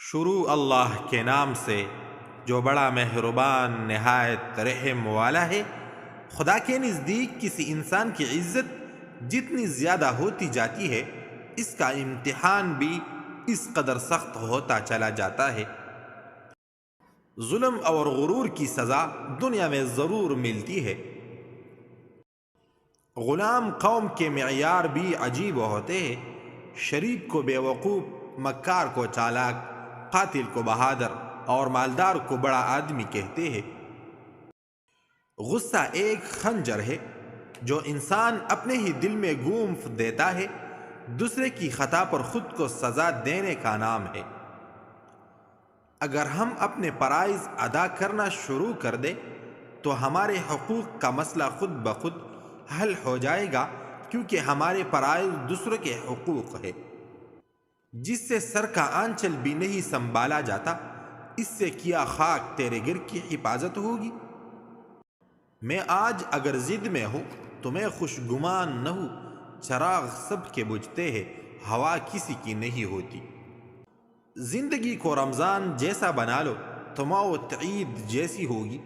شروع اللہ کے نام سے جو بڑا مہربان نہایت رحم والا ہے۔ خدا کے نزدیک کسی انسان کی عزت جتنی زیادہ ہوتی جاتی ہے، اس کا امتحان بھی اس قدر سخت ہوتا چلا جاتا ہے۔ ظلم اور غرور کی سزا دنیا میں ضرور ملتی ہے۔ غلام قوم کے معیار بھی عجیب ہوتے ہیں۔ شریف کو بیوقوف، مکار کو چالاک، قاتل کو بہادر اور مالدار کو بڑا آدمی کہتے ہیں۔ غصہ ایک خنجر ہے جو انسان اپنے ہی دل میں گونف دیتا ہے، دوسرے کی خطا پر خود کو سزا دینے کا نام ہے۔ اگر ہم اپنے فرائض ادا کرنا شروع کر دیں تو ہمارے حقوق کا مسئلہ خود بخود حل ہو جائے گا، کیونکہ ہمارے فرائض دوسروں کے حقوق ہے۔ جس سے سر کا آنچل بھی نہیں سنبھالا جاتا، اس سے کیا خاک تیرے گر کی حفاظت ہوگی۔ میں آج اگر ضد میں ہوں تو میں خوشگمان نہ ہوں۔ چراغ سب کے بجھتے ہیں، ہوا کسی کی نہیں ہوتی۔ زندگی کو رمضان جیسا بنا لو تو موت عید جیسی ہوگی۔